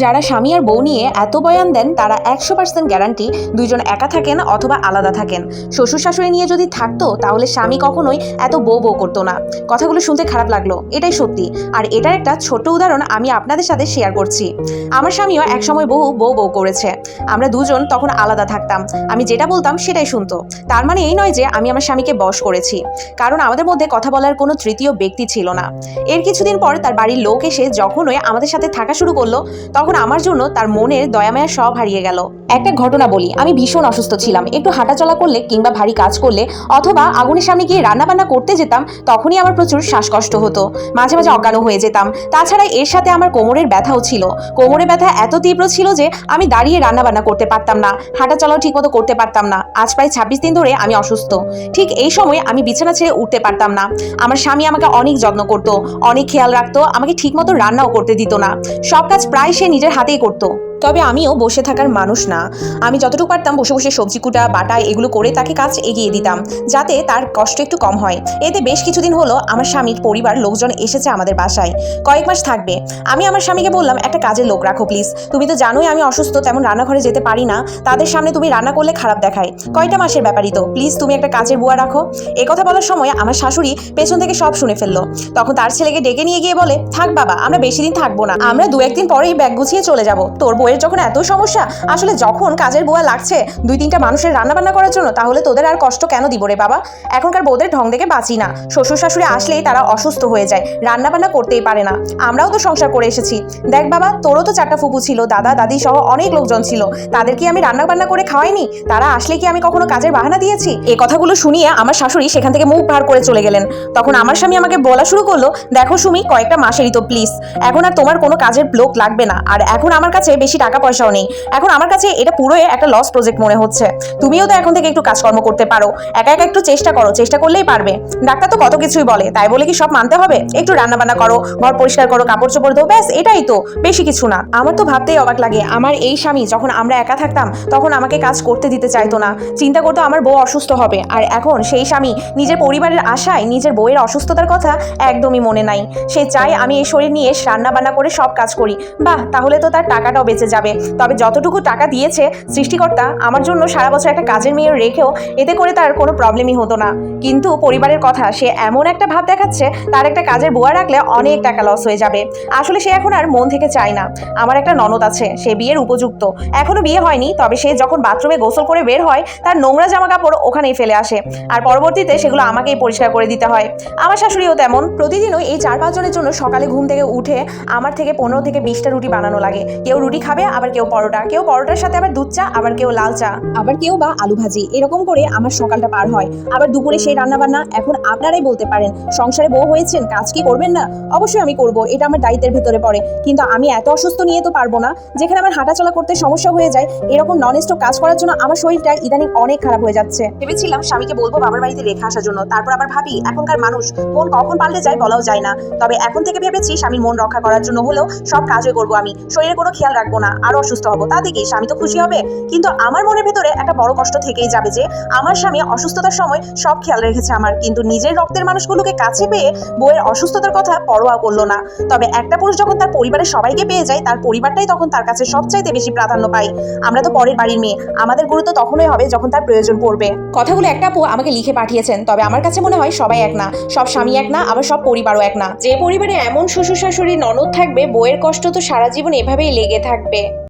যারা স্বামী আর বউ নিয়ে এত বয়ান দেন তারা 100% গ্যারান্টি দুইজন একা থাকেন অথবা আলাদা থাকেন। শ্বশুর শাশুড়ি নিয়ে যদি থাকতো তাহলে স্বামী কখনোই এত বউ বউ করতো না। কথাগুলো শুনতে খারাপ লাগলো, এটাই সত্যি। আর এটার একটা ছোট্ট উদাহরণ আমি আপনাদের সাথে শেয়ার করছি। আমার স্বামীও একসময় বহু বউ বউ করেছে। আমরা দুজন তখন আলাদা থাকতাম, আমি যেটা বলতাম সেটাই শুনতো। তার মানে এই নয় যে আমি আমার স্বামীকে বশ করেছি, কারণ আমাদের মধ্যে কথা বলার কোনো তৃতীয় ব্যক্তি ছিল না। এর কিছুদিন পর তার বাড়ির লোক এসে যখনই আমাদের সাথে থাকা শুরু করলো তখন আমার জন্য তার মনের দয়ামায়া সব হারিয়ে গেল। একটা ঘটনা বলি, আমি ভীষণ অসুস্থ ছিলাম। একটু হাঁটাচলা করলে কিংবা ভারী কাজ করলে অথবা আগুনের সামনে গিয়ে রান্নাবান্না করতে যেতাম তখনই আমার প্রচুর শ্বাসকষ্ট হতো, মাঝে মাঝে অজ্ঞান হয়ে যেতাম। তাছাড়া এর সাথে আমার কোমরের ব্যথাও ছিল। কোমরের ব্যথা এত তীব্র ছিল যে আমি দাঁড়িয়ে রান্নাবান্না করতে পারতাম না, হাঁটাচলাও ঠিকমতো করতে পারতাম না। আজ প্রায় 26 দিন ধরে আমি অসুস্থ। ঠিক এই সময় আমি বিছানা ছেড়ে উঠতে পারতাম না। আমার স্বামী আমাকে অনেক যত্ন করতো, অনেক খেয়াল রাখতো, আমাকে ঠিকমতো রান্নাও করতে দিত না। সব কাজ প্রায় সে নিজের হাতেই করতো। তবে আমিও বসে থাকার মানুষ না। আমি যতটুকু পারতাম বসে বসে সবজি কুটা বাটা এগুলো করে তাকে কাজ এগিয়ে দিতাম, যাতে তার কষ্ট একটু কম হয়। এতে বেশ কিছুদিন হলো আমার স্বামীর পরিবার লোকজন এসেছে আমাদের বাসায়, কয়েক মাস থাকবে। আমি আমার স্বামীকে বললাম, একটা কাজের লোক রাখো প্লিজ। তুমি তো জানোই আমি অসুস্থ, তেমন রান্নাঘরে যেতে পারি না। তাদের সামনে তুমি রান্না করলে খারাপ দেখায়। কয়টা মাসের ব্যাপারই তো, প্লিজ তুমি একটা কাজের বুয়া রাখো। এ কথা বলার সময় আমার শাশুড়ি পেছন থেকে সব শুনে ফেললো। তখন তার ছেলেকে ডেকে নিয়ে গিয়ে বলে, থাক বাবা, আমরা বেশি দিন থাকবো না, আমরা 2-1 দিন পরেই ব্যাগ গুছিয়ে চলে যাবো। তোর বউয়ের যখন এত সমস্যা, আসলে যখন কাজের বুয়া লাগছে 2-3টা মানুষের রান্না বান্না করার জন্য, তাহলে তোদের আর কষ্ট কেন দিব রে বাবা। এখনকার বউদের ঢং দেখে বাঁচি না। শ্বশুর শাশুড়ি আসলেই তারা অসুস্থ হয়ে যায়, রান্না বান্না করতেই পারে না। আমরাও তো সংসার করে এসেছি। দেখ বাবা, তোরও তো 4টা ফুপু ছিল, দাদা দাদি সহ অনেক লোকজন ছিল। তাদের কি আমি রান্না বান্না করে খাওয়াইনি? তারা আসলে কি আমি কখনো কাজের বাহানা দিয়েছি? এই কথাগুলো শুনিয়ে আমার শাশুড়ি সেখান থেকে মুখ ভার করে চলে গেলেন। তখন আমার স্বামী আমাকে বলা শুরু করলো, দেখো সুমি, কয়েকটা মাসেরই তো, প্লিজ এখন আর তোমার কোনো কাজের লোক লাগবে না। আর এখন আমার কাছে বেশি টাকা পয়সাও নেই। এখন আমার কাছে এটা পুরোই একটা লস প্রজেক্ট মনে হচ্ছে। তুমিও তো এখন থেকে একটু কাজকর্ম করতে পারো, একা একা একটু চেষ্টা করো, চেষ্টা করলেই পারবে। ডাক্তার তো কত কিছুই বলে, তাই বলে কি সব মানতে হবে? একটু রান্না বান্না করো, ঘর পরিষ্কার করো, কাপড় চোপড় ধো, ব্যাস এটাই তো, বেশি কিছু না। আমার তো ভাবতেই অবাক লাগে, আমার এই স্বামী যখন আমরা একা থাকতাম তখন আমাকে কাজ করতে দিতে চাইতো না, চিন্তা করতো আমার বউ অসুস্থ হবে। আর এখন সেই স্বামী নিজের পরিবারের আশায় নিজের বউয়ের অসুস্থতার কথা একদমই মনে নাই। সে চায় আমি এই শরীর নিয়ে রান্না বান্না করে সব কাজ করি। বাহ, তাহলে তো তার টাকাটাও বেঁচে যাবে। তবে যতটুকু টাকা দিয়েছে সৃষ্টিকর্তা আমার জন্য সারা বছর একটা কাজের মেয়ে রেখেও, এতে করে তার কোনো প্রবলেমই হতো না। কিন্তু পরিবারের কথা সে এমন একটা ভাব দেখাচ্ছে, তার একটা কাজের বুয়া রাখলে অনেক টাকা লস হয়ে যাবে। আসলে সে এখন আর মন থেকে চায় না। আমার একটা ননদ আছে, সে বিয়ের উপযুক্ত, এখনো বিয়ে হয়নি, তবে সে যখন বাথরুমে গোসল করে বের হয় তার নোংরা জামা কাপড় ওখানেই ফেলে আসে, আর পরবর্তীতে সেগুলো আমাকেই পরিষ্কার করে দিতে হয়। আমার শাশুড়িও তেমন, প্রতিদিনই এই 4-5 জনের জন্য সকালে ঘুম থেকে উঠে আমার থেকে 15 থেকে 20টা রুটি বানানো লাগে। কেউ রুটি খাবে, আবার কেউ পরোটা, কেউ পরোটার সাথে আবার দুধ চা, আবার কেউ লাল চা, আবার কেউ বা আলু ভাজি, এরকম করে আমার সকালটা পার হয়। আবার দুপুরে সেই রান্না বান্না। এখন আপনারাই বলতে পারেন, সংসারে বউ হয়েছেন, কাজ কি করবেন না? অবশ্যই আমি করব, এটা আমার দায়িত্বের ভেতরে পড়ে। কিন্তু আমি এত অসুস্থ নিয়ে তো পারবো না। যেখানে আমার হাঁটাচলা করতে সমস্যা হয়ে যায়, এরকম নন স্টপ কাজ করার জন্য আমার শরীরটা ইদানিং অনেক খারাপ হয়ে যাচ্ছে। ভেবেছিলাম স্বামীকে বলবো বাবার বাড়িতে রেখে আসার জন্য, তারপর আবার ভাবি এখনকার মানুষ মন কখন পাল্টে যায় বলাও যায় না। তবে এখন থেকে ভেবেছি স্বামীর মন রক্ষা করার জন্য হলেও সব কাজই করবো আমি, শরীরের কোনো খেয়াল রাখবো না, আরো অসুস্থ হবো। তা দেখি স্বামী তো খুশি হবে, কিন্তু আমার মনের ভেতরে একটা বড় কষ্ট থেকেই যাবে যে আমার স্বামী অসুস্থতার সময় সব খেয়াল রেখেছে আমার, কিন্তু নিজের রক্তের মানুষগুলোকে কাছে পেয়ে বউয়ের অসুস্থতার কথা পরোয়া করলো না। তবে একটা পুরুষ যখন তার পরিবারের সবাইকে পেয়ে যায়, তার পরিবারটাই তখন তার কাছে সবচাইতে বেশি প্রাধান্য পায়। আমরা তো পরের বাড়ির মেয়ে, আমাদের গুরুত্ব তখনই হবে যখন তার প্রয়োজন পড়বে। কথাগুলো একটা আপু আমাকে লিখে পাঠিয়েছেন, তবে আমার কাছে মনে হয় সবাই এক না, সব স্বামী এক না, আবার সব পরিবারও এক না। যে পরিবারে এমন শ্বশুর শাশুড়ি ননদ থাকবে, বউয়ের কষ্ট তো সারা জীবন এভাবেই লেগে থাকবে।